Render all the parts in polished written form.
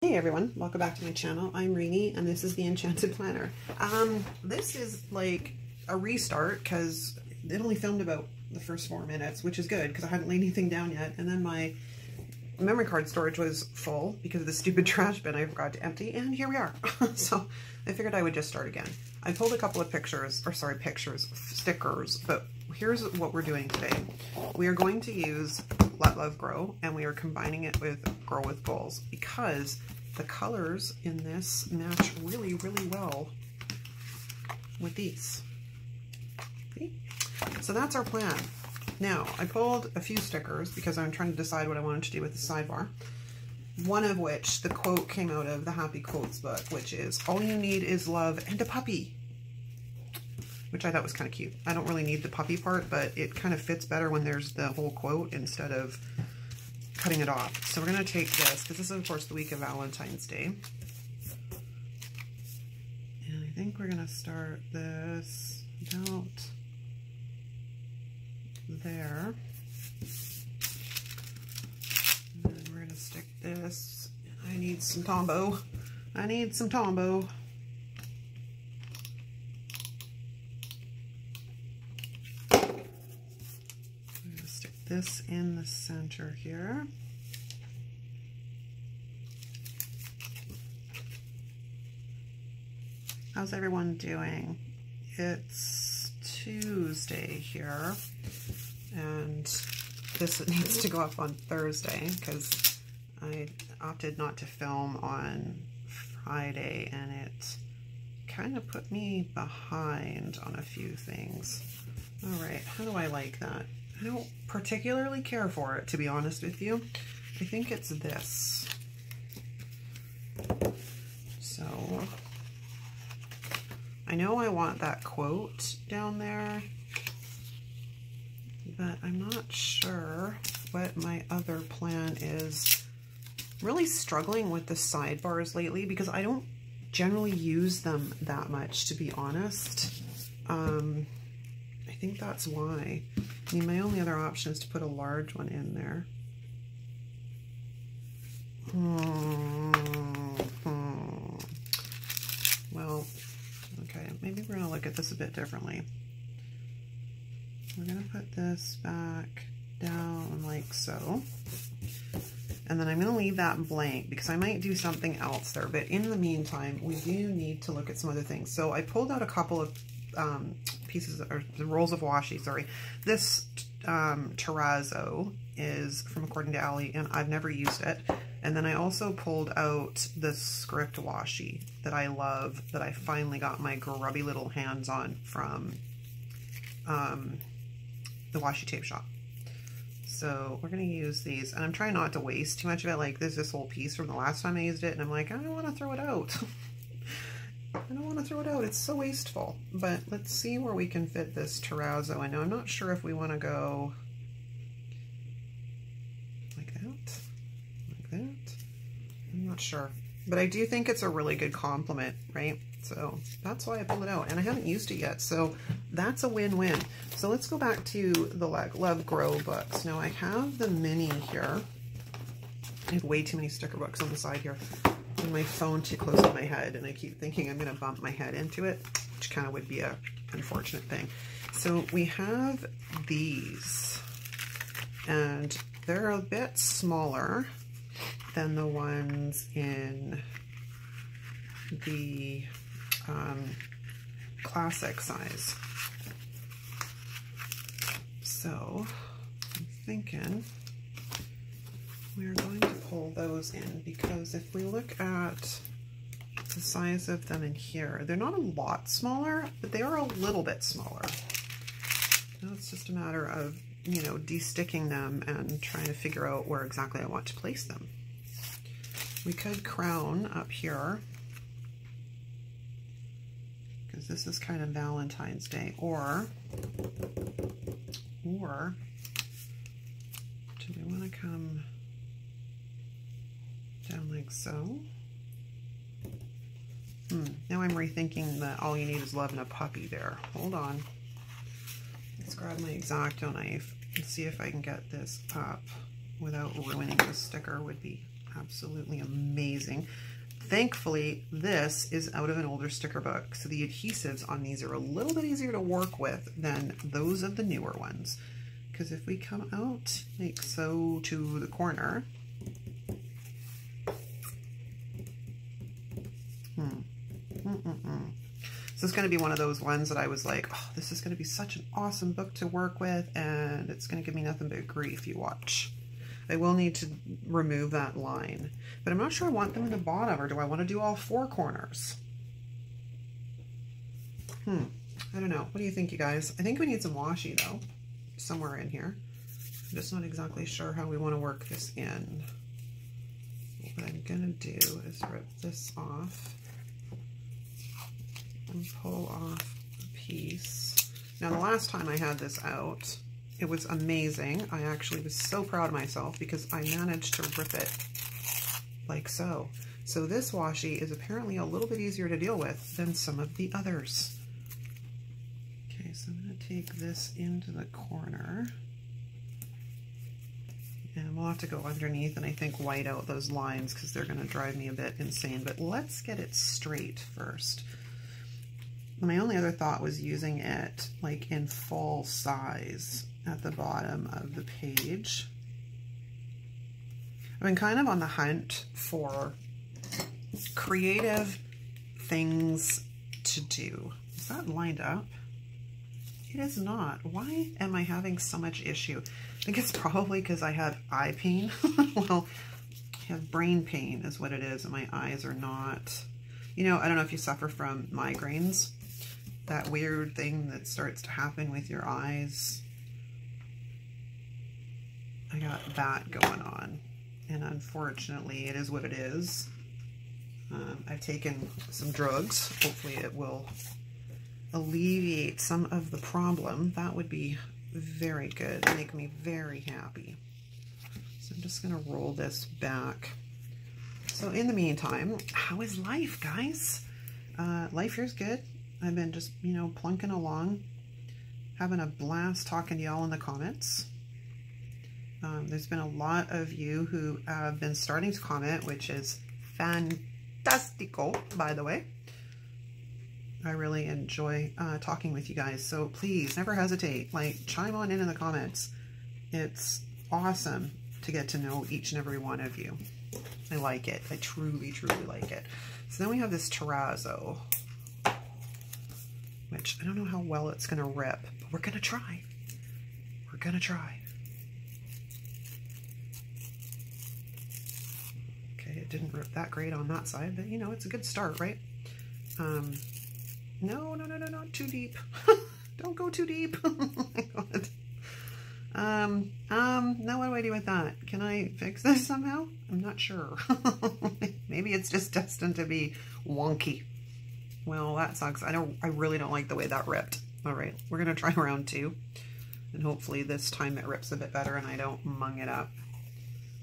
Hey everyone, welcome back to my channel. I'm Reenie and this is the Enchanted Planner. This is like a restart because it only filmed about the first 4 minutes, which is good because I hadn't laid anything down yet. And then my memory card storage was full because of the stupid trash bin I forgot to empty, and here we are. So I figured I would just start again. I pulled a couple of stickers, but here's what we're doing today. We are going to use Let Love Grow, and we are combining it with Grow with Goals because the colors in this match really, really well with these. See? So that's our plan. Now, I pulled a few stickers because I'm trying to decide what I wanted to do with the sidebar. One of which, the quote came out of the Happy Quotes book, which is, all you need is love and a puppy. Which I thought was kind of cute. I don't really need the puppy part, but it kind of fits better when there's the whole quote instead of cutting it off. So we're going to take this, because this is of course the week of Valentine's Day. And I think we're going to start this about there. And then we're going to stick this. I need some Tombow. I need some Tombow. This in the center here. How's everyone doing? It's Tuesday here, and this needs to go up on Thursday because I opted not to film on Friday, and it kind of put me behind on a few things. All right, how do I like that? I don't particularly care for it, to be honest with you. I think it's this. So, I know I want that quote down there, but I'm not sure what my other plan is. Really struggling with the sidebars lately because I don't generally use them that much, to be honest. I think that's why. I mean, my only other option is to put a large one in there. Well, okay, maybe we're going to look at this a bit differently. We're going to put this back down like so. And then I'm going to leave that blank because I might do something else there. But in the meantime, we do need to look at some other things. So I pulled out a couple of pieces, or the rolls of washi, sorry. This terrazzo is from According to Allie, and I've never used it. And then I also pulled out the script washi that I love, that I finally got my grubby little hands on from the Washi Tape shop. So we're going to use these, and I'm trying not to waste too much of it. Like, there's this whole piece from the last time I used it, and I'm like, I don't want to throw it out. I don't want to throw it out. It's so wasteful. But let's see where we can fit this terrazzo. I know I'm not sure if we want to go like that. Like that. I'm not sure. But I do think it's a really good compliment, right? So that's why I pulled it out. And I haven't used it yet. So that's a win-win. So let's go back to the Love Grow books. Now I have the mini here. I have way too many sticker books on the side here. And my phone too close to my head, and I keep thinking I'm going to bump my head into it, which kind of would be a unfortunate thing. So we have these, and they're a bit smaller than the ones in the classic size. So I'm thinking we're going to pull those in because if we look at the size of them in here, they're not a lot smaller, but they are a little bit smaller. Now it's just a matter of, you know, de-sticking them and trying to figure out where exactly I want to place them. We could crown up here because this is kind of Valentine's Day, or do we want to come down like so? Now I'm rethinking that all you need is love and a puppy there. Hold on. Let's grab my X-Acto knife and see if I can get this up without ruining the sticker would be Absolutely amazing. Thankfully, this is out of an older sticker book, so the adhesives on these are a little bit easier to work with than those of the newer ones. Because if we come out like so to the corner, so it's going to be one of those ones that I was like, oh, this is going to be such an awesome book to work with, and it's going to give me nothing but grief. You watch. I will need to remove that line, but I'm not sure I want them in the bottom, or do I want to do all four corners? I don't know. What do you think, you guys? I think we need some washi though, somewhere in here. I'm just not exactly sure how we want to work this in. What I'm gonna do is rip this off and pull off a piece. Now, the last time I had this out, it was amazing. I actually was so proud of myself because I managed to rip it like so. So this washi is apparently a little bit easier to deal with than some of the others. Okay, so I'm going to take this into the corner. And we'll have to go underneath and I think white out those lines because they're going to drive me a bit insane. But let's get it straight first. My only other thought was using it like in full size at the bottom of the page. I've been kind of on the hunt for creative things to do. Is that lined up? It is not. Why am I having so much issue? I think it's probably because I have eye pain. Well, I have brain pain is what it is, and my eyes are not. You know, I don't know if you suffer from migraines. That weird thing that starts to happen with your eyes. I got that going on, and unfortunately it is what it is. I've taken some drugs. Hopefully it will alleviate some of the problem. That would be very good, make me very happy. So I'm just gonna roll this back. So in the meantime, how is life, guys? Life here's good. I've been just, you know, plunking along, having a blast talking to y'all in the comments. There's been a lot of you who have been starting to comment, which is fantastico, by the way. I really enjoy talking with you guys, so please never hesitate. Like, chime on in the comments. It's awesome to get to know each and every one of you. I like it. I truly, truly like it. So then we have this terrazzo, which I don't know how well it's going to rip, but we're going to try. We're going to try. Okay, it didn't rip that great on that side, but you know, it's a good start, right? No, not too deep. Don't go too deep. Oh my God. Now what do I do with that? Can I fix this somehow? I'm not sure. Maybe it's just destined to be wonky. Well, that sucks. I really don't like the way that ripped. All right, we're gonna try round 2, and hopefully this time it rips a bit better and I don't mung it up.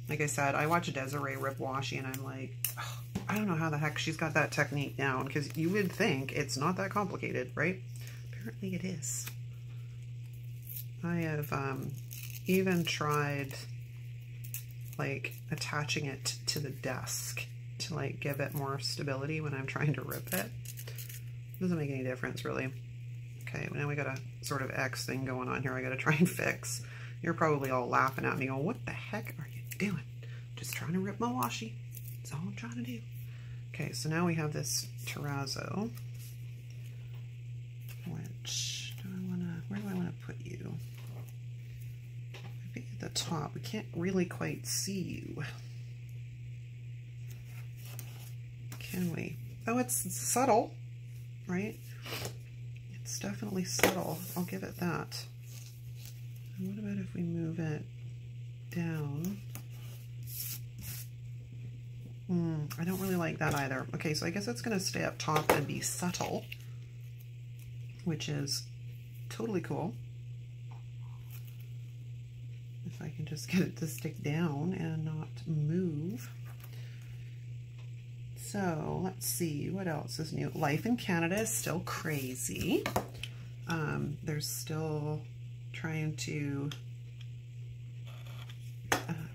Like I said, I watch Desiree rip washi and I'm like, oh, I don't know how the heck she's got that technique down, because you would think it's not that complicated, right? Apparently it is. I have even tried like attaching it to the desk to like give it more stability when I'm trying to rip it. Doesn't make any difference really. Okay, now we got a sort of X thing going on here I gotta try and fix. You're probably all laughing at me going, what the heck are you doing? Just trying to rip my washi. That's all I'm trying to do. Okay, so now we have this terrazzo, which where do I want to put you? Maybe at the top. We can't really quite see you. Can we? Oh, it's subtle, right? It's definitely subtle. I'll give it that. And what about if we move it down? I don't really like that either. Okay, so I guess it's going to stay up top and be subtle, which is totally cool. If I can just get it to stick down and not move. So let's see, what else is new? Life in Canada is still crazy. They're still trying to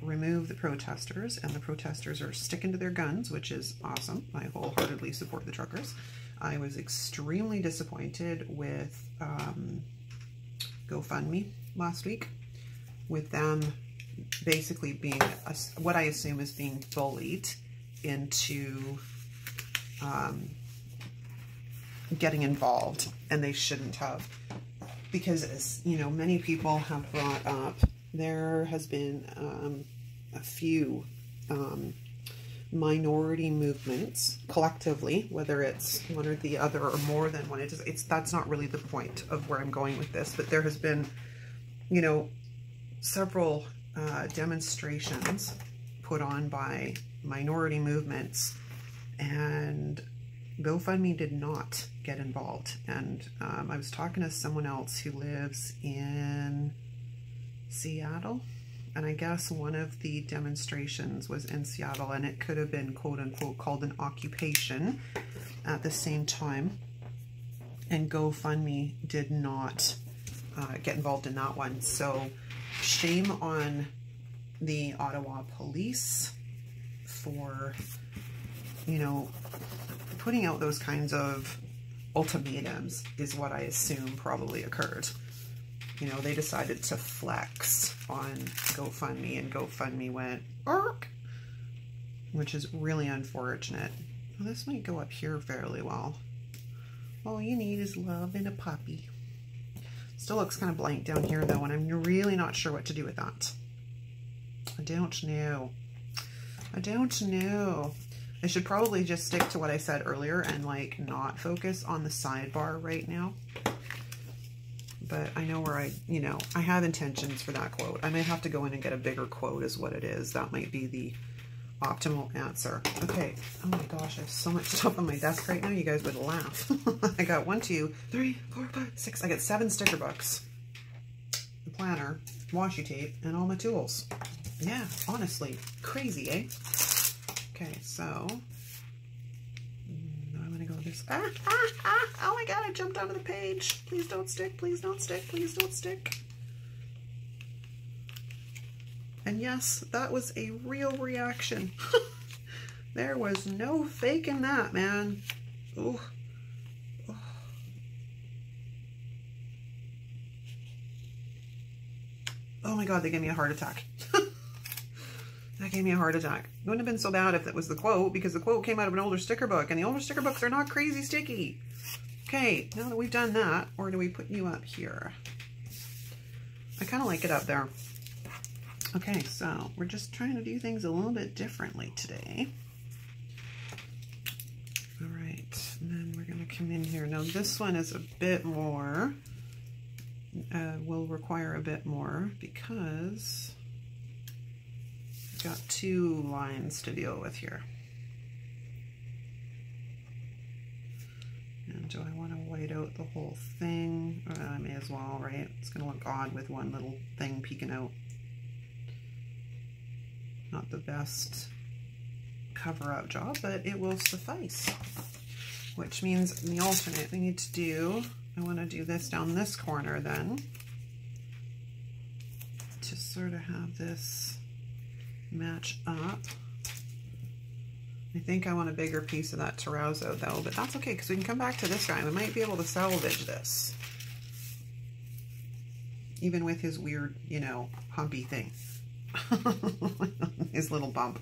remove the protesters, and the protesters are sticking to their guns, which is awesome. I wholeheartedly support the truckers. I was extremely disappointed with GoFundMe last week, with them basically being what I assume is being bullied into getting involved, and they shouldn't have, because, as you know, many people have brought up, there has been a few minority movements collectively, whether it's one or the other or more than one. That's not really the point of where I'm going with this, but there has been, you know, several demonstrations put on by minority movements, and GoFundMe did not get involved. And I was talking to someone else who lives in Seattle, and I guess one of the demonstrations was in Seattle, and it could have been quote unquote called an occupation at the same time, and GoFundMe did not get involved in that one. So shame on the Ottawa police for, you know, putting out those kinds of ultimatums is what I assume probably occurred. You know, they decided to flex on GoFundMe, and GoFundMe went, "Ark," which is really unfortunate. Well, this might go up here fairly well. All you need is love and a puppy. Still looks kind of blank down here though, and I'm really not sure what to do with that. I don't know. I don't know. I should probably just stick to what I said earlier and like not focus on the sidebar right now. But I know where you know, I have intentions for that quote. I may have to go in and get a bigger quote is what it is. That might be the optimal answer. Okay. Oh my gosh, I have so much stuff on my desk right now. You guys would laugh. I got 1, 2, 3, 4, 5, 6. I got 7 sticker books, the planner, washi tape, and all my tools. Yeah, honestly, crazy, eh? Okay, so I'm gonna go this. Oh my god, I jumped onto the page. Please don't stick, please don't stick, please don't stick. And yes, that was a real reaction. There was no faking that, man. Ooh. Oh my god, they gave me a heart attack. That gave me a heart attack. It wouldn't have been so bad if that was the quote, because the quote came out of an older sticker book, and the older sticker books are not crazy sticky. Okay, now that we've done that, or do we put you up here? I kind of like it up there. Okay, so we're just trying to do things a little bit differently today. All right, and then we're going to come in here. Now this one is a bit more, will require a bit more because I've got 2 lines to deal with here. And do I want to white out the whole thing? I may as well, right? It's going to look odd with one little thing peeking out. Not the best cover-up job, but it will suffice. Which means the alternate we need to do, I want to do this down this corner then, to sort of have this match up. I think I want a bigger piece of that terrazzo though, but that's okay because we can come back to this guy. We might be able to salvage this. Even with his weird, you know, humpy thing. His little bump.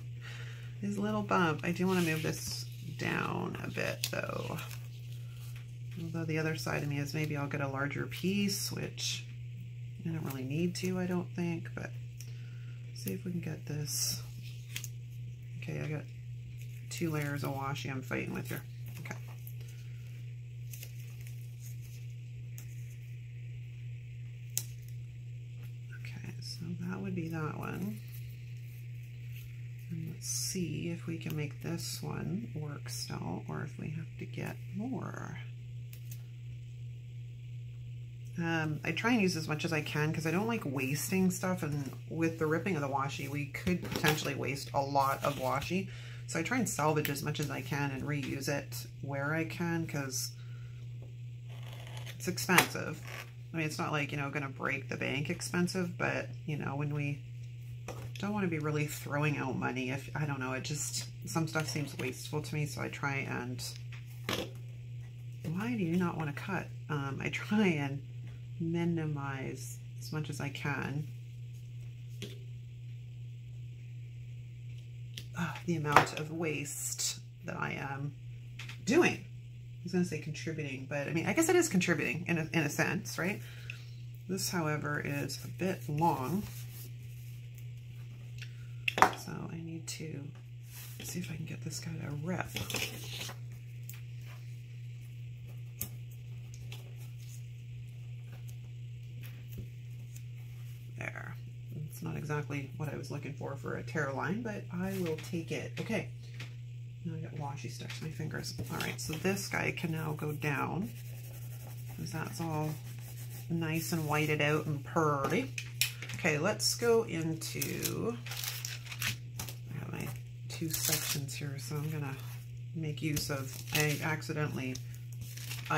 His little bump. I do want to move this down a bit though. Although the other side of me is maybe I'll get a larger piece, which I don't really need to, I don't think, but see if we can get this. Okay, I got 2 layers of washi I'm fighting with here. Okay. Okay, so that would be that one. And let's see if we can make this one work still, or if we have to get more. I try and use as much as I can because I don't like wasting stuff, and with the ripping of the washi, we could potentially waste a lot of washi. So I try and salvage as much as I can and reuse it where I can because it's expensive. I mean, it's not like, you know, going to break the bank expensive, but, you know, when we don't want to be really throwing out money. If I don't know, it just, some stuff seems wasteful to me, so I try and, why do you not want to cut? I try and minimize as much as I can the amount of waste that I am doing. I was going to say contributing, but I mean, I guess it is contributing in a sense, right? This, however, is a bit long, so I need to see if I can get this guy to rip. There. It's not exactly what I was looking for a tear line, but I will take it. Okay. Now I got washi stuck to my fingers. All right, so this guy can now go down because that's all nice and whited out and pretty. Okay, let's go into, I got my 2 sections here, so I'm gonna make use of, I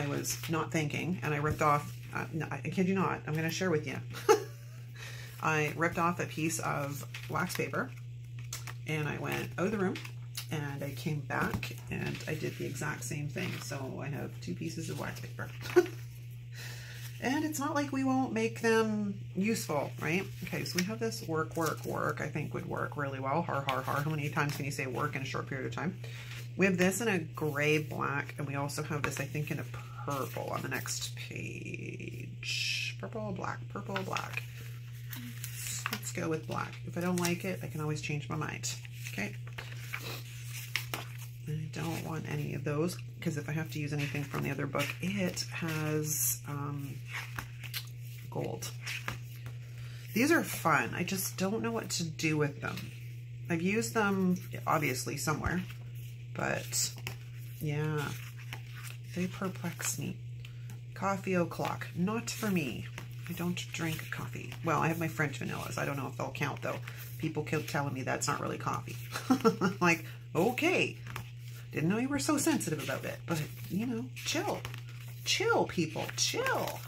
was not thinking, and I ripped off, no, I kid you not, I'm gonna share with you. I ripped off a piece of wax paper and I went out of the room and I came back and I did the exact same thing. So I have 2 pieces of wax paper. And it's not like we won't make them useful, right? Okay, so we have this work, I think would work really well. How many times can you say work in a short period of time? We have this in a gray black, and we also have this, I think, in a purple on the next page. Purple, black. Let's go with black. If I don't like it, I can always change my mind. Okay. I don't want any of those because if I have to use anything from the other book, it has gold. These are fun. I just don't know what to do with them. I've used them obviously somewhere, but yeah, they perplex me. Coffee o'clock, not for me. I don't drink coffee. Well, I have my French vanillas. I don't know if they'll count though. People keep telling me that's not really coffee. I'm like, okay. Didn't know you were so sensitive about it, but you know, chill. Chill, people, chill.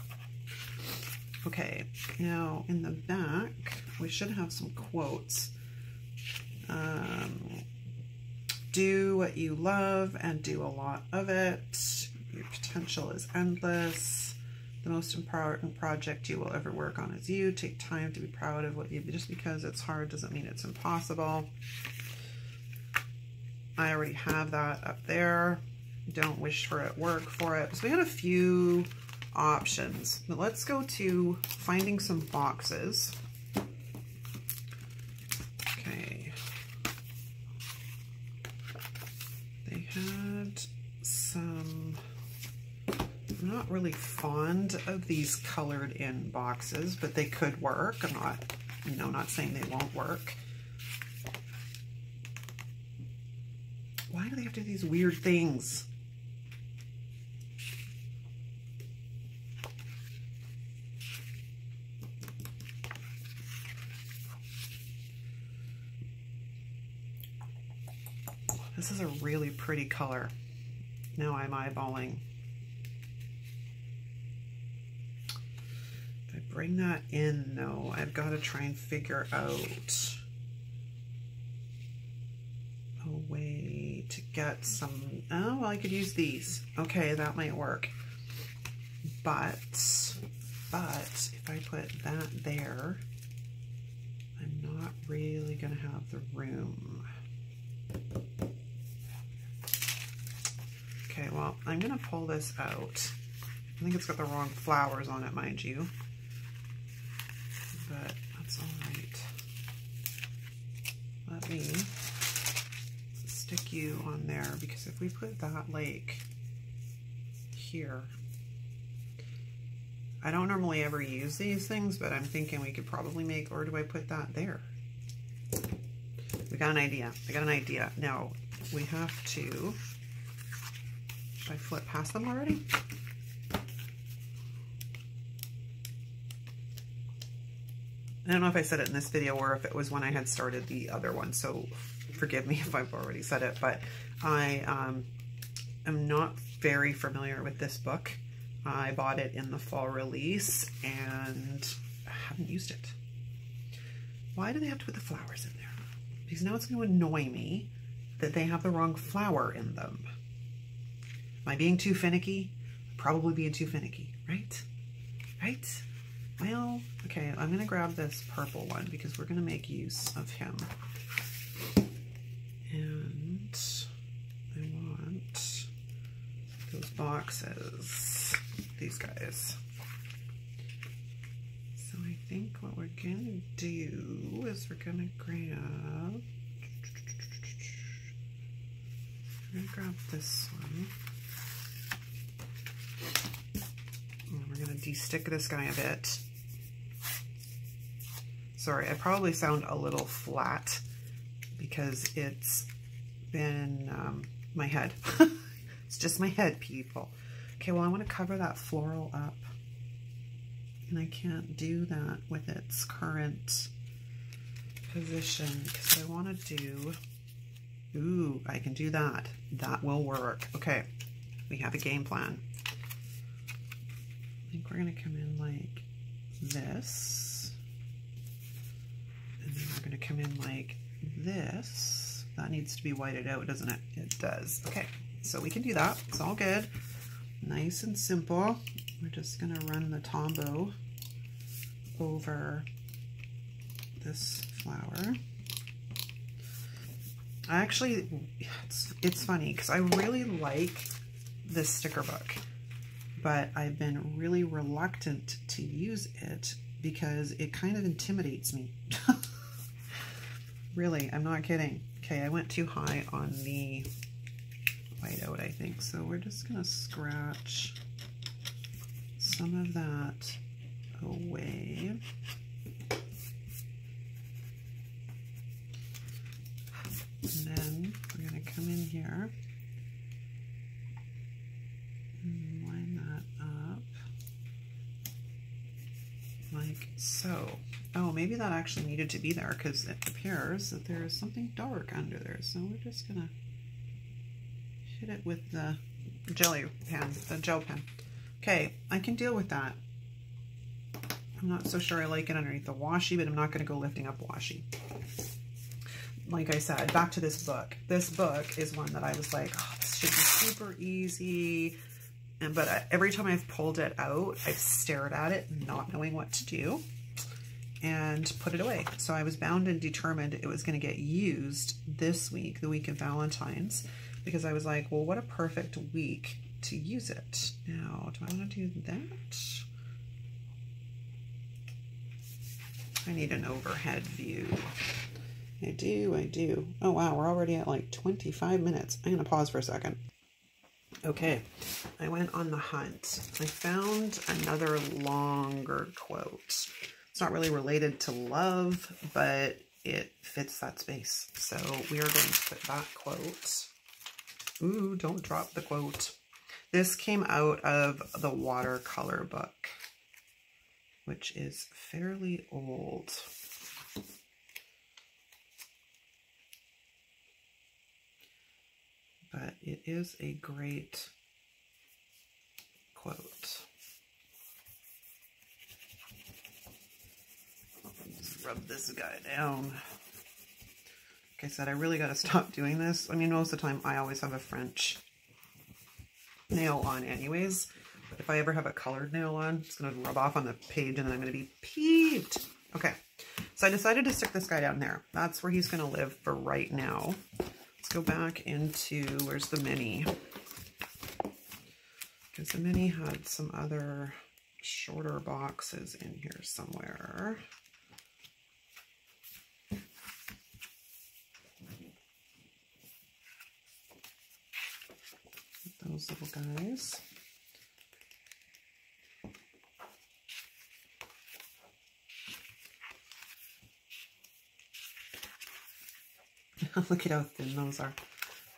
Okay, now in the back, we should have some quotes. Do what you love and do a lot of it. Your potential is endless. The most important project you will ever work on is you. Take time to be proud of what you do. Just because it's hard doesn't mean it's impossible. I already have that up there. Don't wish for it, work for it. So we had a few options, but let's go to finding some boxes. Okay. They had some, I'm not really fond of these colored in boxes, but they could work. I'm not, you know, not saying they won't work. Why do they have to do these weird things? This is a really pretty color. Now I'm eyeballing. If I bring that in though, I've got to try and figure out a way to get some, oh, well, I could use these. Okay, that might work. But if I put that there, I'm not really gonna have the room. Okay, well, I'm gonna pull this out. I think it's got the wrong flowers on it, mind you. But that's all right. Let me stick you on there, because if we put that like here, I don't normally ever use these things, but I'm thinking we could probably make, or do I put that there? We got an idea. I got an idea. Now we have to, should I flip past them already? I don't know if I said it in this video or if it was when I had started the other one, so forgive me if I've already said it, but I am not very familiar with this book. I bought it in the fall release and I haven't used it. Why do they have to put the flowers in there? Because now it's going to annoy me that they have the wrong flower in them. Am I being too finicky? Probably being too finicky, right? Right? Well, okay, I'm going to grab this purple one because we're going to make use of him. And I want those boxes, these guys. So I think what we're going to do is we're going to grab this one. And we're going to de-stick this guy a bit. Sorry, I probably sound a little flat because it's been my head. It's just my head, people. Okay, well, I want to cover that floral up. And I can't do that with its current position because I want to do... Ooh, I can do that. That will work. Okay, we have a game plan. I think we're going to come in like this. And then we're going to come in like this. That needs to be whited out, doesn't it? It does. Okay, so we can do that. It's all good. Nice and simple. We're just going to run the Tombow over this flower. Actually, it's funny because I really like this sticker book, but I've been really reluctant to use it because it kind of intimidates me. Really, I'm not kidding. Okay, I went too high on the whiteout, I think, so we're just gonna scratch some of that away. And then we're going to come in here and line that up like so. Oh, maybe that actually needed to be there because it appears that there is something dark under there. So we're just going to hit it with the jelly pen, the gel pen. Okay, I can deal with that. I'm not so sure I like it underneath the washi, but I'm not going to go lifting up washi. Like I said, back to this book. This book is one that I was like, oh, this should be super easy. But every time I've pulled it out, I've stared at it, not knowing what to do, and put it away. So I was bound and determined it was going to get used this week, the week of Valentine's, because I was like, well, what a perfect week to use it. Now, do I want to do that? I need an overhead view. I do. Oh wow, we're already at like 25 minutes. I'm gonna pause for a second. Okay, I went on the hunt. I found another longer quote. It's not really related to love, but it fits that space. So we are going to put that quote. Ooh, don't drop the quote. This came out of the watercolor book, which is fairly old. But it is a great quote. Just rub this guy down. Like I said, I really got to stop doing this. I mean, most of the time I always have a French nail on anyways. But if I ever have a colored nail on, it's going to rub off on the page and then I'm going to be peeved. Okay, so I decided to stick this guy down there. That's where he's going to live for right now. Let's go back into, where's the mini? Because the mini had some other shorter boxes in here somewhere. Those little guys. Look at how thin those are.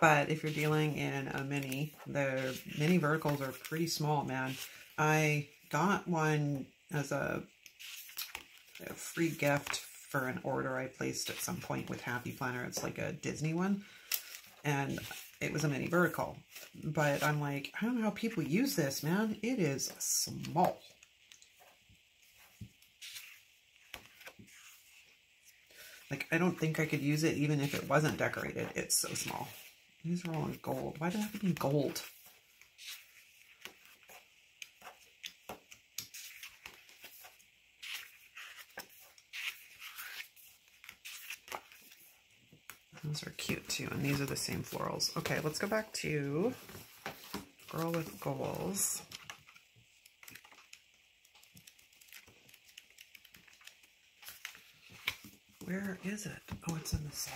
But if you're dealing in a mini, the mini verticals are pretty small, man. I got one as a free gift for an order I placed at some point with Happy Planner. It's like a Disney one. And it was a mini vertical. But I'm like, I don't know how people use this, man. It is small. Like, I don't think I could use it even if it wasn't decorated. It's so small. These are all in gold. Why do they have to be gold? Those are cute too, and these are the same florals. Okay, let's go back to Girl with Goals. Where is it? Oh, it's in the set.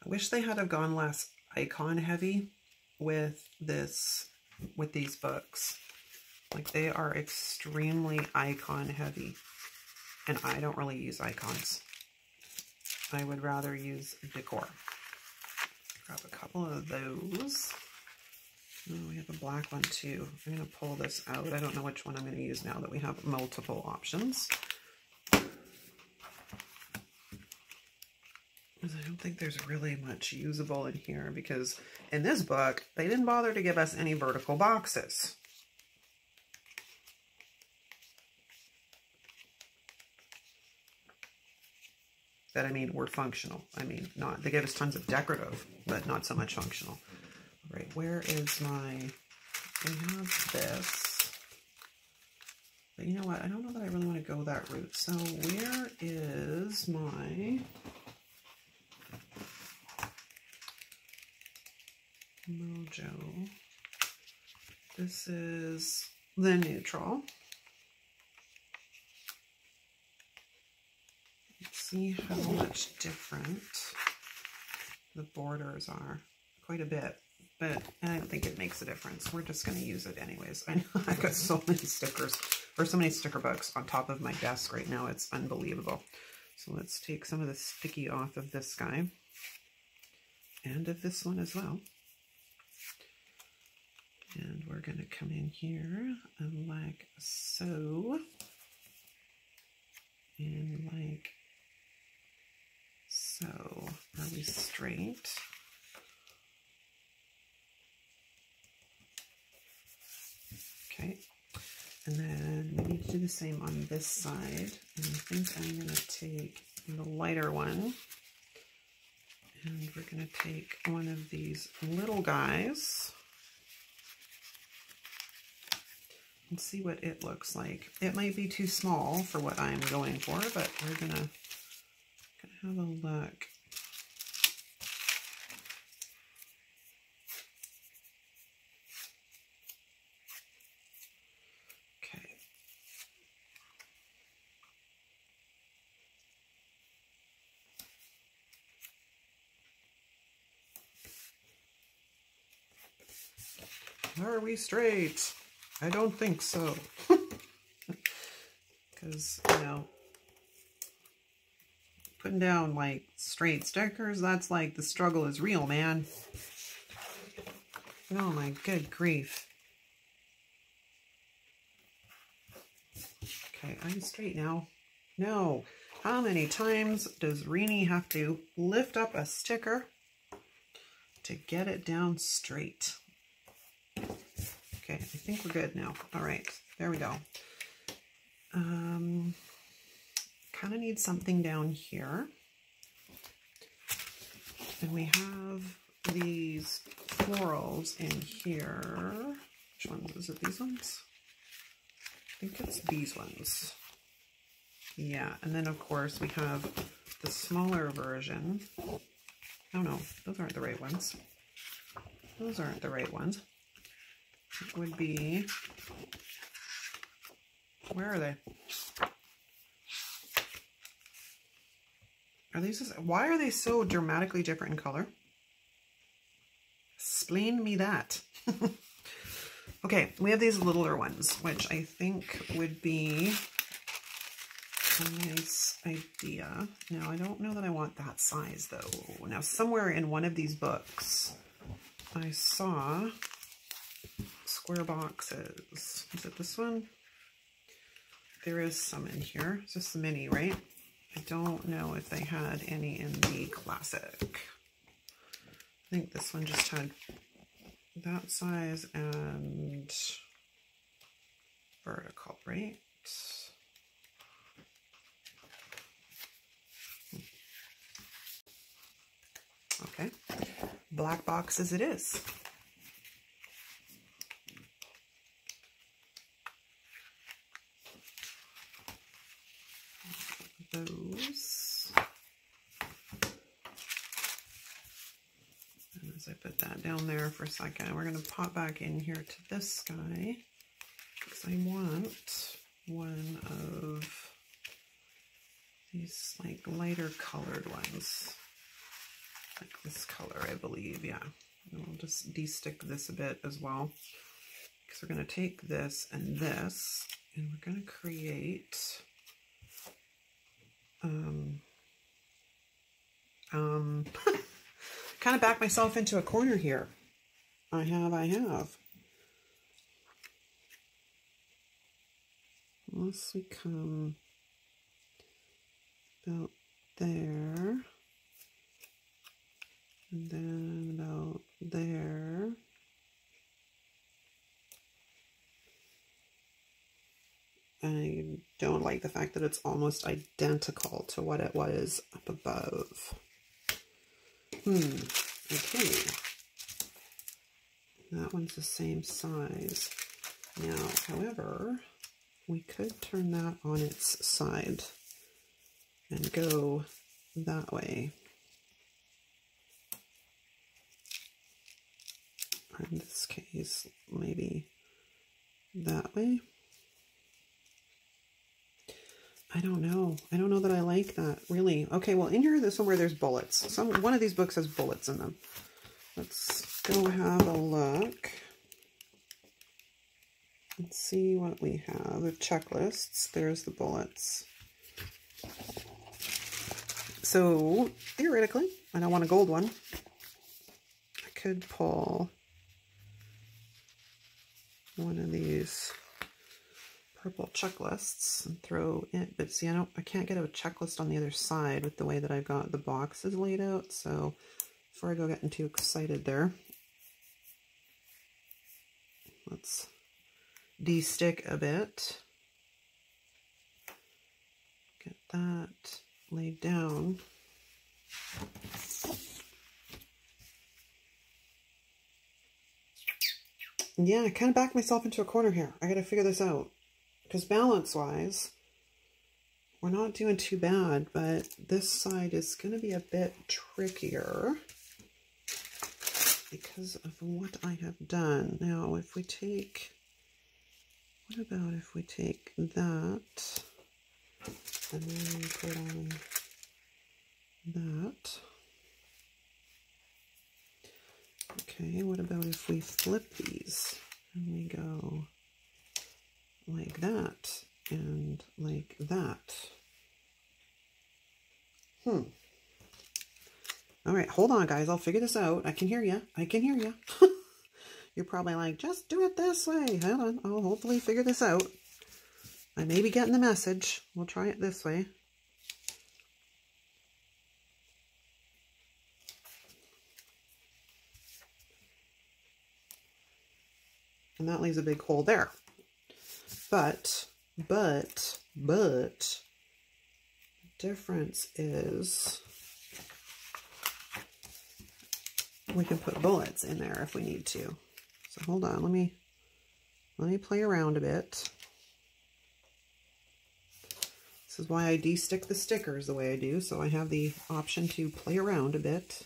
I wish they had have gone less icon heavy with these books. Like, they are extremely icon heavy, and I don't really use icons. I would rather use decor. Grab a couple of those. Oh, we have a black one too. I'm going to pull this out. I don't know which one I'm going to use now that we have multiple options. I don't think there's really much usable in here because in this book, they didn't bother to give us any vertical boxes. That, I mean, were functional. I mean, not, they gave us tons of decorative, but not so much functional. All right, where is my, we have this. But you know what? I don't know that I really want to go that route. So where is my Mojo? This is the neutral. Let's see how much different the borders are. Quite a bit, but I don't think it makes a difference. We're just going to use it anyways. I know I've got so many stickers, or so many sticker books on top of my desk right now. It's unbelievable. So let's take some of the sticky off of this guy and of this one as well. And we're going to come in here and like so, and like so. Are we straight? Okay. And then we need to do the same on this side. And I think I'm going to take the lighter one. And we're going to take one of these little guys and see what it looks like. It might be too small for what I'm going for, but we're gonna have a look. Okay. Are we straight? I don't think so. Because, you know, putting down like straight stickers, that's like the struggle is real, man. Oh my good grief. Okay, I'm straight now. No. How many times does Reenie have to lift up a sticker to get it down straight? Okay, I think we're good now. All right, there we go. Kind of need something down here. And we have these florals in here. Which ones? Is it these ones? I think it's these ones. Yeah, and then of course we have the smaller version. Oh no, those aren't the right ones. Those aren't the right ones. It would be, where are they? Are these, why are they so dramatically different in color? Explain me that. Okay, we have these littler ones, which I think would be a nice idea. Now, I don't know that I want that size, though. Now, somewhere in one of these books, I saw square boxes. Is it this one? There is some in here. It's just the mini, right? I don't know if they had any in the classic. I think this one just had that size and vertical, right? Okay, black boxes it is. Those. And as I put that down there for a second, we're going to pop back in here to this guy because I want one of these like lighter colored ones. Like this color, I believe, yeah. And I'll just de-stick this a bit as well. Because we're going to take this, and we're going to create kind of back myself into a corner here. I have. Unless we come about there. And then about there. I don't like the fact that it's almost identical to what it was up above. Okay. That one's the same size. Now, however, we could turn that on its side and go that way. Or in this case, maybe that way. I don't know. I don't know that I like that, really. Okay, well, in here, there's somewhere there's bullets. One of these books has bullets in them. Let's go have a look. Let's see what we have. The checklists. There's the bullets. So, theoretically, I don't want a gold one. I could pull one of these purple checklists and throw it, but see, I can't get a checklist on the other side with the way that I've got the boxes laid out, so before I go getting too excited there, let's de-stick a bit, get that laid down. Yeah, I kind of backed myself into a corner here. I gotta figure this out. Because balance-wise, we're not doing too bad, but this side is going to be a bit trickier because of what I have done. Now, if we take, what about if we take that and then put on that? Okay, what about if we flip these and we go like that and like that? All right, hold on, guys. I'll figure this out. I can hear you. I can hear you. You're probably like, just do it this way. Hold on. I'll hopefully figure this out. I may be getting the message. We'll try it this way. And that leaves a big hole there. But, difference is we can put bullets in there if we need to. So hold on, let me play around a bit. This is why I de-stick the stickers the way I do, so I have the option to play around a bit.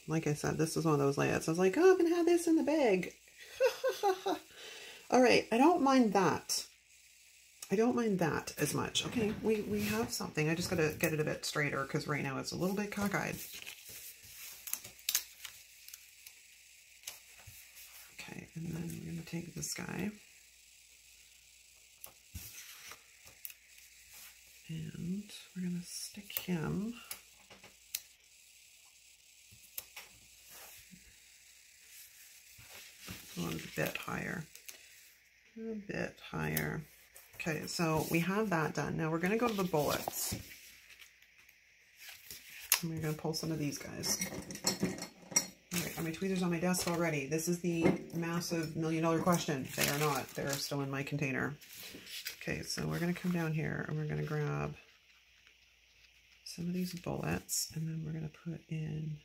Like I said, this is one of those layouts. I was like, oh, I'm going to have this in the bag. All right, I don't mind that. I don't mind that as much. Okay, we have something. I just got to get it a bit straighter because right now it's a little bit cockeyed. Okay, and then we're going to take this guy. And we're going to stick him a bit higher. A bit higher. Okay, so we have that done. Now we're going to go to the bullets. And we're going to pull some of these guys. All right, are my tweezers on my desk already? This is the massive $1 million question. They are not. They're still in my container. Okay, so we're going to come down here and we're going to grab some of these bullets, and then we're going to put in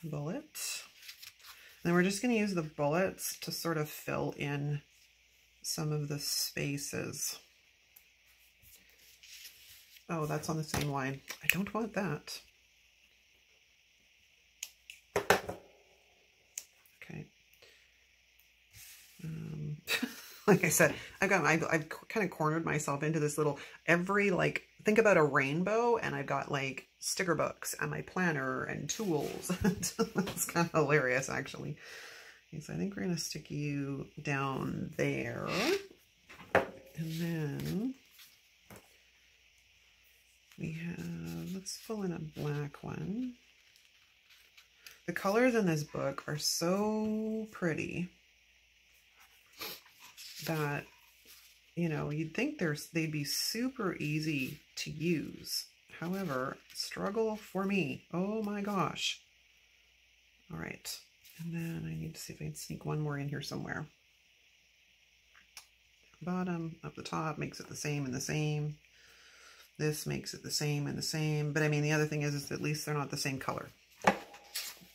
a bullet. And then we're just going to use the bullets to sort of fill in some of the spaces. Oh, that's on the same line. I don't want that. Okay. Like I said, I've kind of cornered myself into this little, think about a rainbow, and I've got like sticker books and my planner and tools. That's kind of hilarious, actually. Okay, so I think we're going to stick you down there. And then we have, let's pull in a black one. The colors in this book are so pretty that, you know, you'd think they'd be super easy to use. However, struggle for me. Oh my gosh. All right. And then I need to see if I can sneak one more in here somewhere. Bottom, up the top, makes it the same and the same. This makes it the same and the same. But I mean, the other thing is at least they're not the same color.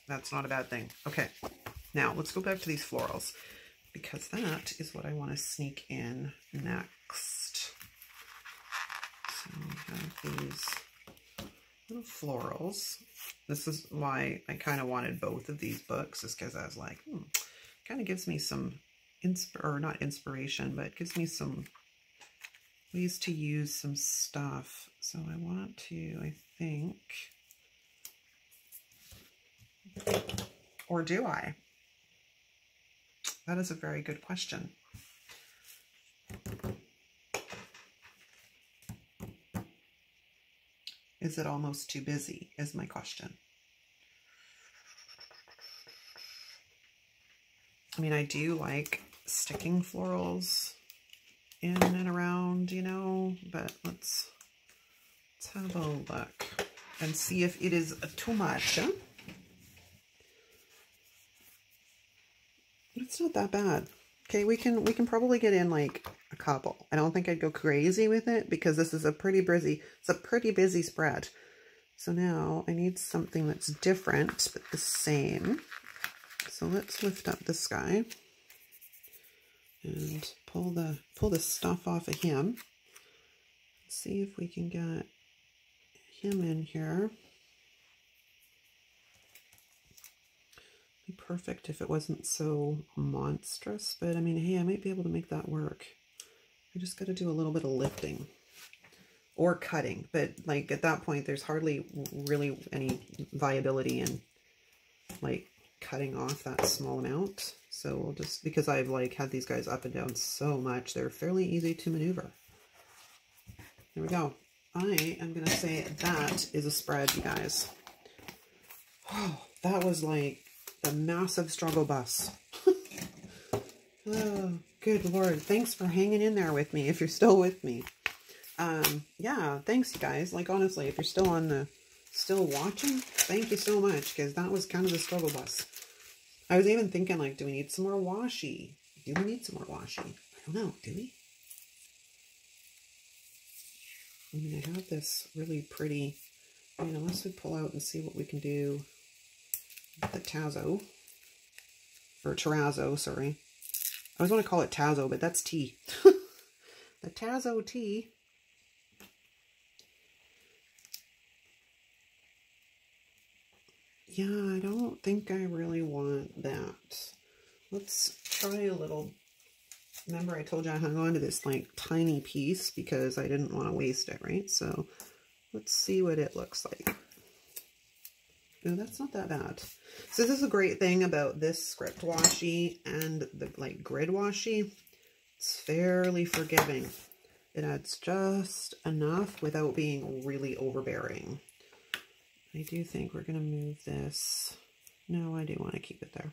That's not a bad thing. Okay. Now let's go back to these florals, because that is what I want to sneak in next. So we have these little florals. This is why I kind of wanted both of these books, is because I was like, kind of gives me some, not inspiration, but it gives me some ways to use some stuff. So I want to, I think, or do I? That is a very good question. Is it almost too busy, is my question. I mean, I do like sticking florals in and around, you know, but let's have a look and see if it is too much. Huh? It's not that bad. Okay, we can probably get in like a couple. I don't think I'd go crazy with it because this is a pretty busy spread. So now I need something that's different but the same. So let's lift up this guy and pull the stuff off of him. See if we can get him in here. Be perfect if it wasn't so monstrous, but I mean, hey, I might be able to make that work. I just got to do a little bit of lifting or cutting, but like at that point there's hardly really any viability in like cutting off that small amount. So we'll just, because I've like had these guys up and down so much, they're fairly easy to maneuver. There we go. I am gonna say that is a spread, you guys. Oh, that was like a massive struggle bus. Oh, good Lord. Thanks for hanging in there with me if you're still with me. Yeah, thanks you guys. Like honestly, if you're still watching, thank you so much, because that was kind of the struggle bus. I was even thinking like, do we need some more washi? Do we need some more washi? I don't know, do we? I mean, I have this really pretty, I mean, unless we pull out and see what we can do with the Tazo, or Terrazzo, sorry. I always want to call it Tazo, but that's tea. The Tazo tea. Yeah, I don't think I really want that. Let's try a little. Remember I told you I hung on to this like tiny piece because I didn't want to waste it, right? So let's see what it looks like. No, that's not that bad. So this is a great thing about this script washi and the like grid washi. It's fairly forgiving. It adds just enough without being really overbearing. I do think we're going to move this. No, I do want to keep it there.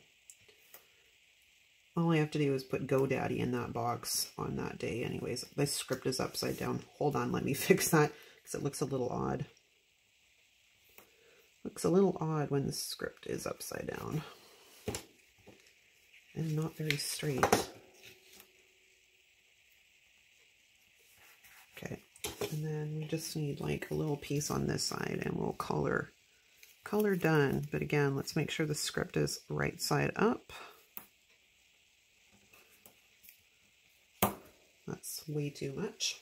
All I have to do is put GoDaddy in that box on that day anyways. This script is upside down. Hold on, let me fix that because it looks a little odd. Looks a little odd when the script is upside down and not very straight. Okay, and then we just need like a little piece on this side and we'll color done. But again, let's make sure the script is right side up. That's way too much.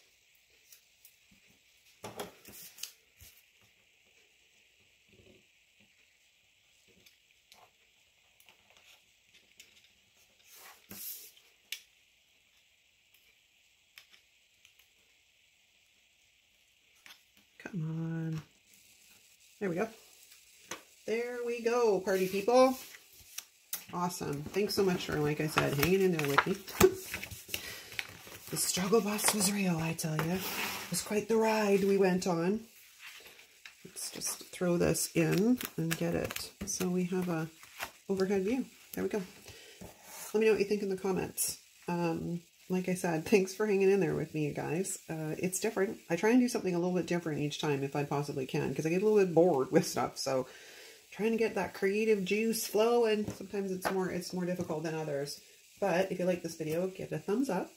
Come on. There we go. There we go, party people. Awesome. Thanks so much for, like I said, hanging in there with me. The struggle bus was real, I tell you. It was quite the ride we went on. Let's just throw this in and get it. So we have a overhead view. There we go. Let me know what you think in the comments. Like I said, thanks for hanging in there with me, you guys. It's different. I try and do something a little bit different each time if I possibly can, because I get a little bit bored with stuff. So trying to get that creative juice flowing. Sometimes it's more difficult than others. But if you like this video, give it a thumbs up.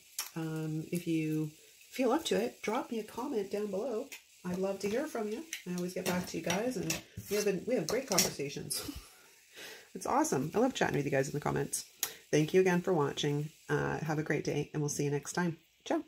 If you feel up to it, drop me a comment down below. I'd love to hear from you. I always get back to you guys, and we have great conversations. It's awesome. I love chatting with you guys in the comments. Thank you again for watching. Have a great day, and we'll see you next time. Ciao.